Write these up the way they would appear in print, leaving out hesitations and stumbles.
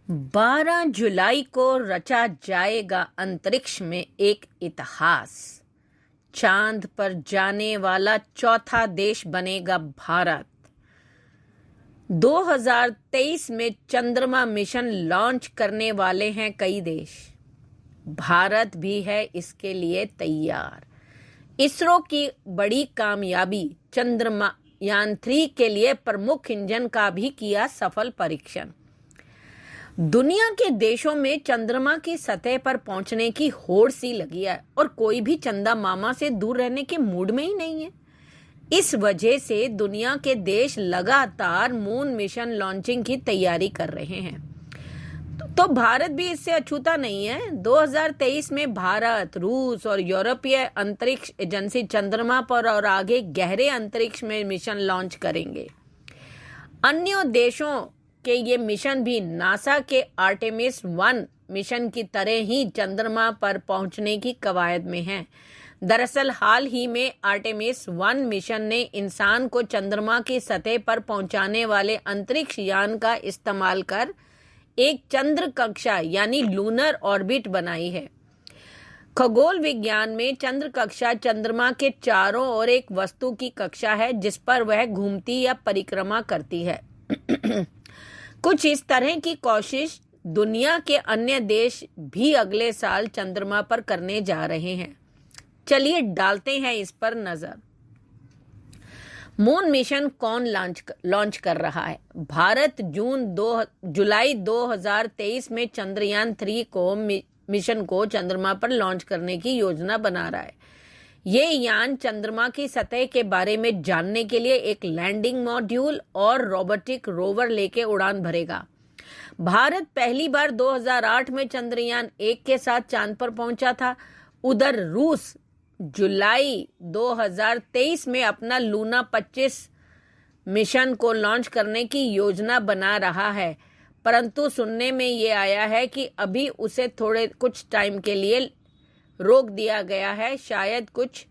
12 जुलाई को रचा जाएगा अंतरिक्ष में एक इतिहास। चांद पर जाने वाला चौथा देश बनेगा भारत। 2023 में चंद्रमा मिशन लॉन्च करने वाले हैं कई देश। भारत भी है इसके लिए तैयार। इसरो की बड़ी कामयाबी, चंद्रयान-3 के लिए प्रमुख इंजन का भी किया सफल परीक्षण। दुनिया के देशों में चंद्रमा की सतह पर पहुंचने की होड़ सी लगी है और कोई भी चंदा मामा से दूर रहने के मूड में ही नहीं है। इस वजह से दुनिया के देश लगातार मून मिशन लॉन्चिंग की तैयारी कर रहे हैं। तो भारत भी इससे अछूता नहीं है। 2023 में भारत, रूस और यूरोपीय अंतरिक्ष एजेंसी चंद्रमा पर और आगे गहरे अंतरिक्ष में मिशन लॉन्च करेंगे। अन्य देशों के ये मिशन भी नासा के आर्टेमिस 1 मिशन की तरह ही चंद्रमा पर पहुंचने की कवायद में हैं। दरअसल हाल ही में आर्टेमिस 1 मिशन ने इंसान को चंद्रमा की सतह पर पहुंचाने वाले अंतरिक्ष यान का इस्तेमाल कर एक चंद्र कक्षा यानी लूनर ऑर्बिट बनाई है। खगोल विज्ञान में चंद्र कक्षा चंद्रमा के चारों ओर एक वस्तु की कक्षा है जिस पर वह घूमती या परिक्रमा करती है। कुछ इस तरह की कोशिश दुनिया के अन्य देश भी अगले साल चंद्रमा पर करने जा रहे हैं। चलिए डालते हैं इस पर नजर। मून मिशन कौन लॉन्च कर रहा है? भारत जुलाई 2023 में चंद्रयान-3 को मिशन को चंद्रमा पर लॉन्च करने की योजना बना रहा है। ये यान चंद्रमा की सतह के बारे में जानने के लिए एक लैंडिंग मॉड्यूल और रोबोटिक रोवर लेके उड़ान भरेगा। भारत पहली बार 2008 में चंद्रयान-1 के साथ चांद पर पहुंचा था। उधर रूस जुलाई 2023 में अपना लूना 25 मिशन को लॉन्च करने की योजना बना रहा है, परंतु सुनने में ये आया है कि अभी उसे कुछ टाइम के लिए रोक दिया गया है। शायद कुछ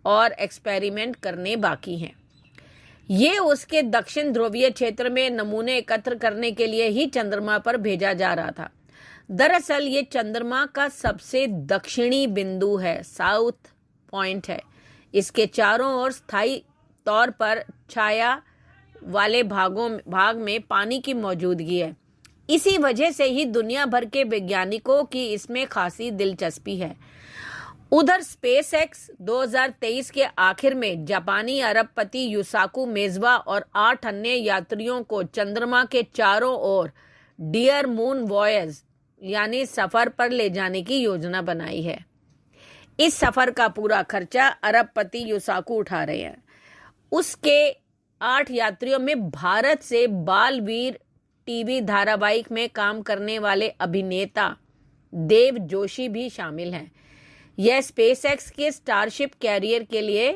और एक्सपेरिमेंट करने बाकी हैं। ये उसके दक्षिण ध्रुवीय क्षेत्र में नमूने एकत्र करने के लिए ही चंद्रमा पर भेजा जा रहा था। दरअसल ये चंद्रमा का सबसे दक्षिणी बिंदु है, साउथ पॉइंट है। इसके चारों ओर स्थायी तौर पर छाया वाले भाग में पानी की मौजूदगी है। इसी वजह से ही दुनिया भर के वैज्ञानिकों की इसमें खासी दिलचस्पी है। उधर स्पेसएक्स 2023 के आखिर में जापानी अरबपति युसाकु मेजवा और 8 अन्य यात्रियों को चंद्रमा के चारों ओर डियर मून वॉयज यानी सफर पर ले जाने की योजना बनाई है। इस सफर का पूरा खर्चा अरबपति युसाकु उठा रहे हैं। उसके 8 यात्रियों में भारत से बालवीर टीवी धारावाहिक में काम करने वाले अभिनेता देव जोशी भी शामिल हैं। यह स्पेसएक्स के स्टारशिप कैरियर के लिए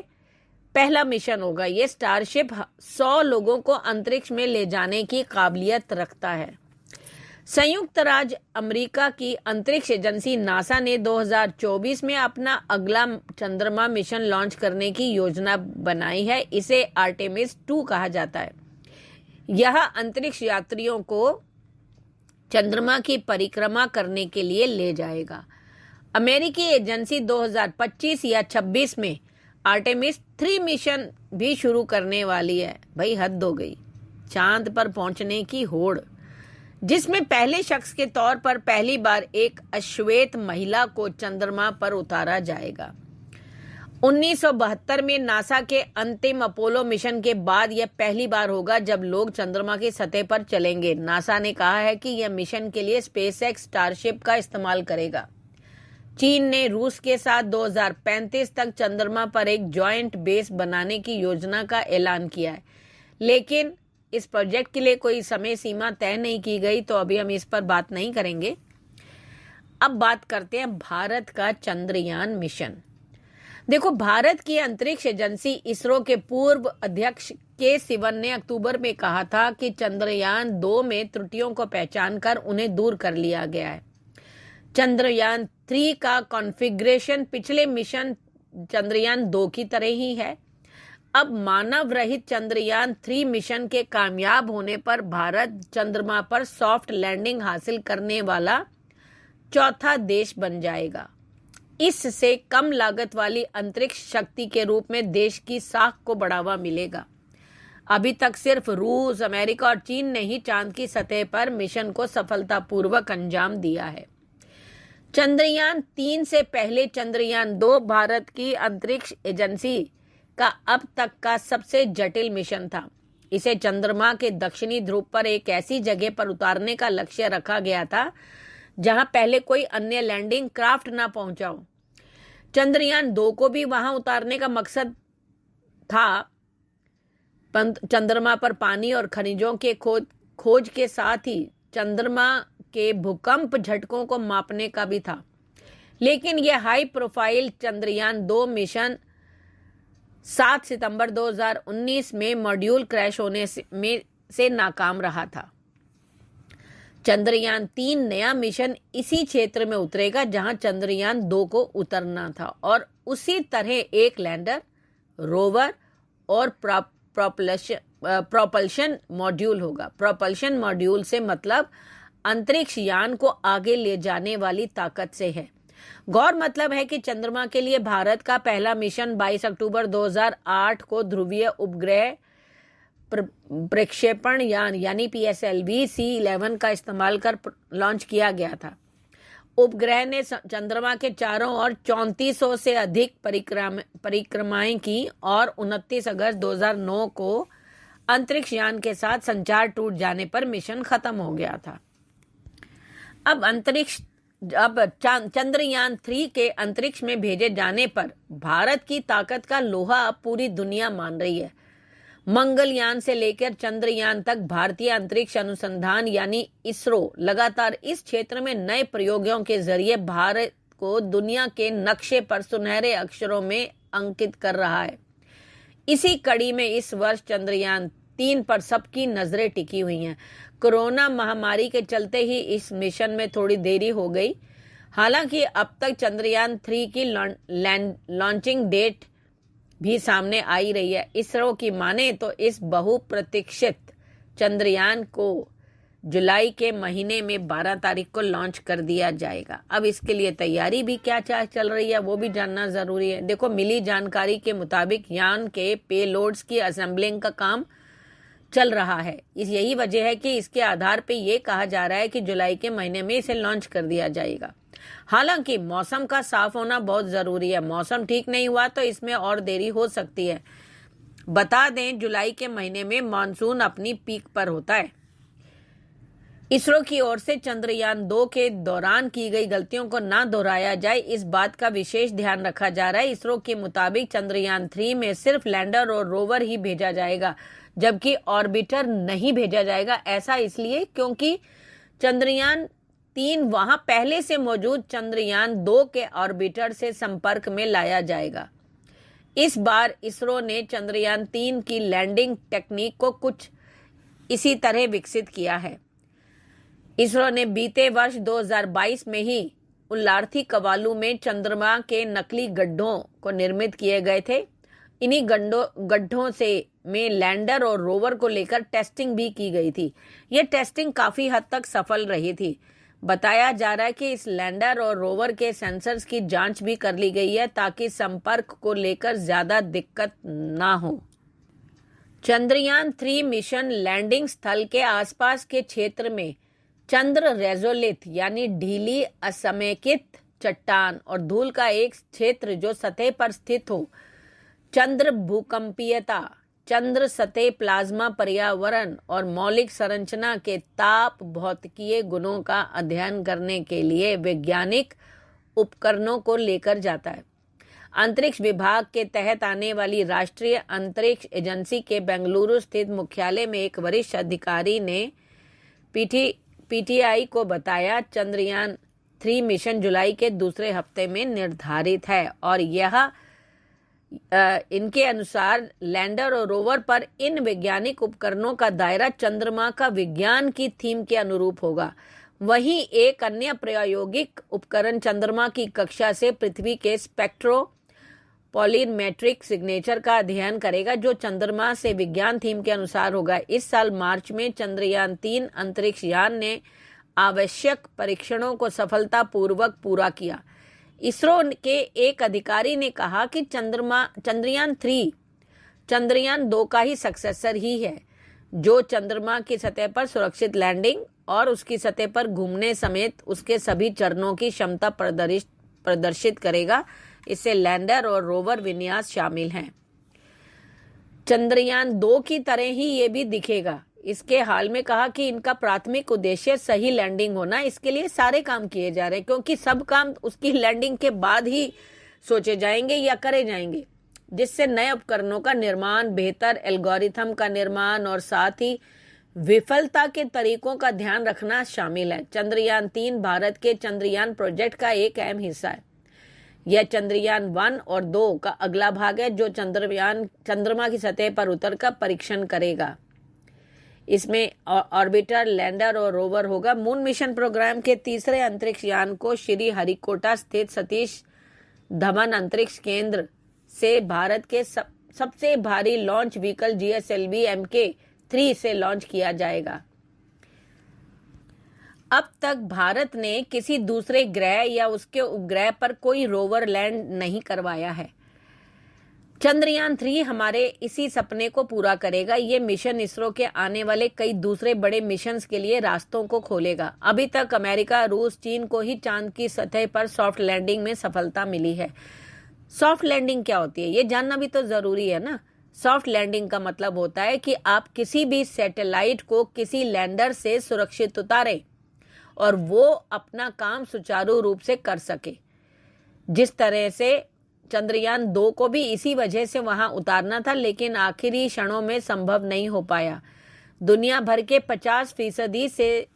पहला मिशन होगा। यह स्टारशिप 100 लोगों को अंतरिक्ष में ले जाने की काबिलियत रखता है। संयुक्त राज्य अमेरिका की अंतरिक्ष एजेंसी नासा ने 2024 में अपना अगला चंद्रमा मिशन लॉन्च करने की योजना बनाई है। इसे आर्टेमिस 2 कहा जाता है। यह अंतरिक्ष यात्रियों को चंद्रमा की परिक्रमा करने के लिए ले जाएगा। अमेरिकी एजेंसी 2025 या 26 में आर्टेमिस 3 मिशन भी शुरू करने वाली है। भाई हद हो गई। चांद पर पहुंचने की होड़, जिसमें पहले शख्स के तौर पर पहली बार एक अश्वेत महिला को चंद्रमा पर उतारा जाएगा। 1972 में नासा के अंतिम अपोलो मिशन के बाद यह पहली बार होगा जब लोग चंद्रमा की सतह पर चलेंगे। नासा ने कहा है कि यह मिशन के लिए स्पेसएक्स स्टारशिप का इस्तेमाल करेगा। चीन ने रूस के साथ 2035 तक चंद्रमा पर एक जॉइंट बेस बनाने की योजना का ऐलान किया है, लेकिन इस प्रोजेक्ट के लिए कोई समय सीमा तय नहीं की गई, तो अभी हम इस पर बात नहीं करेंगे। अब बात करते हैं भारत का चंद्रयान मिशन। देखो, भारत की अंतरिक्ष एजेंसी इसरो के पूर्व अध्यक्ष के सिवन ने अक्टूबर में कहा था कि चंद्रयान-2 में त्रुटियों को पहचान कर उन्हें दूर कर लिया गया है। चंद्रयान-3 का कॉन्फ़िगरेशन पिछले मिशन चंद्रयान-2 की तरह ही है। अब मानव रहित चंद्रयान 3 मिशन के कामयाब होने पर भारत चंद्रमा पर सॉफ्ट लैंडिंग हासिल करने वाला चौथा देश बन जाएगा। इससे कम लागत वाली अंतरिक्ष शक्ति के रूप में देश की साख को बढ़ावा मिलेगा। अभी तक सिर्फ रूस, अमेरिका और चीन ने ही चांद की सतह पर मिशन को सफलतापूर्वक अंजाम दिया है। चंद्रयान 3 से पहले चंद्रयान 2 भारत की अंतरिक्ष एजेंसी का अब तक का सबसे जटिल मिशन था। इसे चंद्रमा के दक्षिणी ध्रुव पर एक ऐसी जगह पर उतारने का लक्ष्य रखा गया था जहां पहले कोई अन्य लैंडिंग क्राफ्ट ना पहुंचा हो। चंद्रयान 2 को भी वहां उतारने का मकसद था। चंद्रमा पर पानी और खनिजों के खोज के साथ ही चंद्रमा के भूकंप झटकों को मापने का भी था। लेकिन यह हाई प्रोफाइल चंद्रयान 2 मिशन 7 सितंबर 2019 में मॉड्यूल क्रैश होने से नाकाम रहा था। चंद्रयान 3 नया मिशन इसी क्षेत्र में उतरेगा जहां चंद्रयान 2 को उतरना था और उसी तरह एक लैंडर, रोवर और प्रोपल्शन मॉड्यूल होगा। प्रोपल्शन मॉड्यूल से मतलब अंतरिक्ष यान को आगे ले जाने वाली ताकत से है। गौर मतलब है कि चंद्रमा के लिए भारत का पहला मिशन 22 अक्टूबर 2008 को ध्रुवीय उपग्रह प्रक्षेपण यान यानी PSLV C-11 का इस्तेमाल कर लॉन्च किया गया था। उपग्रह ने चंद्रमा के चारों ओर 3400 से अधिक परिक्रमाएं की और 29 अगस्त 2009 को अंतरिक्ष यान के साथ संचार टूट जाने पर मिशन खत्म हो गया था। अब चंद्रयान 3 के अंतरिक्ष में भेजे जाने पर भारत की ताकत का लोहा अब पूरी दुनिया मान रही है। मंगलयान से लेकर चंद्रयान तक भारतीय अंतरिक्ष अनुसंधान यानी इसरो लगातार इस क्षेत्र में नए प्रयोगों के जरिए भारत को दुनिया के नक्शे पर सुनहरे अक्षरों में अंकित कर रहा है। इसी कड़ी में इस वर्ष चंद्रयान 3 पर सबकी नजरें टिकी हुई हैं। कोरोना महामारी के चलते ही इस मिशन में थोड़ी देरी हो गई। हालांकि अब तक चंद्रयान 3 की लॉन्चिंग डेट भी सामने आई रही है। इसरो की माने तो इस बहुप्रतीक्षित चंद्रयान को जुलाई के महीने में 12 तारीख को लॉन्च कर दिया जाएगा। अब इसके लिए तैयारी भी क्या चल रही है वो भी जानना जरूरी है। देखो, मिली जानकारी के मुताबिक यान के पेलोड्स की असेंबलिंग का काम चल रहा है। यही वजह है कि इसके आधार पे ये कहा जा रहा है कि जुलाई के महीने में इसे लॉन्च कर दिया जाएगा। हालांकि मौसम का साफ होना बहुत जरूरी है। मौसम ठीक नहीं हुआ तो इसमें और देरी हो सकती है। बता दें, जुलाई के महीने में मानसून अपनी पीक पर होता है। इसरो की ओर से चंद्रयान 2 के दौरान की गई गलतियों को ना दोहराया जाए, इस बात का विशेष ध्यान रखा जा रहा है। इसरो के मुताबिक चंद्रयान 3 में सिर्फ लैंडर और रोवर ही भेजा जाएगा, जबकि ऑर्बिटर नहीं भेजा जाएगा। ऐसा इसलिए क्योंकि चंद्रयान 3 वहां पहले से मौजूद चंद्रयान 2 के ऑर्बिटर से संपर्क में लाया जाएगा। इस बार इसरो ने चंद्रयान 3 की लैंडिंग टेक्निक को कुछ इसी तरह विकसित किया है। इसरो ने बीते वर्ष 2022 में ही उल्लार्थी कवालू में चंद्रमा के नकली गड्ढों को निर्मित किए गए थे। इन्हीं गड्ढों से में लैंडर और रोवर को लेकर टेस्टिंग भी की गई थी। ये टेस्टिंग काफी हद तक सफल रही थी। बताया जा रहा है कि इस लैंडर और रोवर के सेंसर्स की जांच भी कर ली गई है ताकि संपर्क को लेकर ज्यादा दिक्कत ना हो। चंद्रयान 3 मिशन लैंडिंग स्थल के आसपास के क्षेत्र में चंद्र रेजोलिथ यानी ढीली असमेकित चट्टान और धूल का एक क्षेत्र जो सतह पर स्थित हो, चंद्र भूकंपीयता, चंद्र सतह प्लाज्मा पर्यावरण और मौलिक संरचना के ताप भौतिकीय गुणों का अध्ययन करने के लिए वैज्ञानिक उपकरणों को लेकर जाता है। अंतरिक्ष विभाग के तहत आने वाली राष्ट्रीय अंतरिक्ष एजेंसी के बेंगलुरु स्थित मुख्यालय में एक वरिष्ठ अधिकारी ने पीटीआई को बताया, चंद्रयान 3 मिशन जुलाई के दूसरे हफ्ते में निर्धारित है और यह इनके अनुसार लैंडर और रोवर पर इन वैज्ञानिक उपकरणों का दायरा चंद्रमा का विज्ञान की थीम के अनुरूप होगा। वहीं एक अन्य प्रायोगिक उपकरण चंद्रमा की कक्षा से पृथ्वी के पॉलीमेट्रिक सिग्नेचर का अध्ययन करेगा जो चंद्रमा से विज्ञान थीम के अनुसार होगा। इस साल मार्च में चंद्रयान 3 अंतरिक्ष यान ने आवश्यक परीक्षणों को सफलतापूर्वक पूरा किया। इसरो के एक अधिकारी ने कहा कि चंद्रयान 3 चंद्रयान 2 का ही सक्सेसर ही है, जो चंद्रमा की सतह पर सुरक्षित लैंडिंग और उसकी सतह पर घूमने समेत उसके सभी चरणों की क्षमता प्रदर्शित करेगा। इससे लैंडर और रोवर विन्यास शामिल हैं। चंद्रयान 2 की तरह ही ये भी दिखेगा। इसके हाल में कहा कि इनका प्राथमिक उद्देश्य सही लैंडिंग होना, इसके लिए सारे काम किए जा रहे हैं, क्योंकि सब काम उसकी लैंडिंग के बाद ही सोचे जाएंगे या करे जाएंगे, जिससे नए उपकरणों का निर्माण, बेहतर एल्गोरिथम का निर्माण और साथ ही विफलता के तरीकों का ध्यान रखना शामिल है। चंद्रयान 3 भारत के चंद्रयान प्रोजेक्ट का एक अहम हिस्सा है। यह चंद्रयान 1 और 2 का अगला भाग है, जो चंद्रमा की सतह पर उतरकर परीक्षण करेगा। इसमें ऑर्बिटर, लैंडर और रोवर होगा। मून मिशन प्रोग्राम के तीसरे अंतरिक्ष यान को श्री हरिकोटा स्थित सतीश धवन अंतरिक्ष केंद्र से भारत के सबसे भारी लॉन्च व्हीकल GSLV Mk3 से लॉन्च किया जाएगा। अब तक भारत ने किसी दूसरे ग्रह या उसके उपग्रह पर कोई रोवर लैंड नहीं करवाया है। चंद्रयान 3 हमारे इसी सपने को पूरा करेगा। ये मिशन इसरो के आने वाले कई दूसरे बड़े मिशंस के लिए रास्तों को खोलेगा। अभी तक अमेरिका, रूस, चीन को ही चांद की सतह पर सॉफ्ट लैंडिंग में सफलता मिली है। सॉफ्ट लैंडिंग क्या होती है, ये जानना भी तो जरूरी है ना। सॉफ्ट लैंडिंग का मतलब होता है कि आप किसी भी सैटेलाइट को किसी लैंडर से सुरक्षित उतारें और वो अपना काम सुचारू रूप से कर सके। जिस तरह से चंद्रयान 2 को भी इसी वजह से वहां उतारना था, लेकिन आखिरी क्षणों में संभव नहीं हो पाया। दुनिया भर के 50% से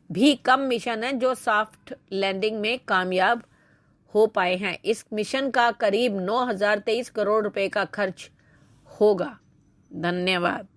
भी कम मिशन हैं जो सॉफ्ट लैंडिंग में कामयाब हो पाए हैं। इस मिशन का करीब 9,023 करोड़ रुपए का खर्च होगा। धन्यवाद।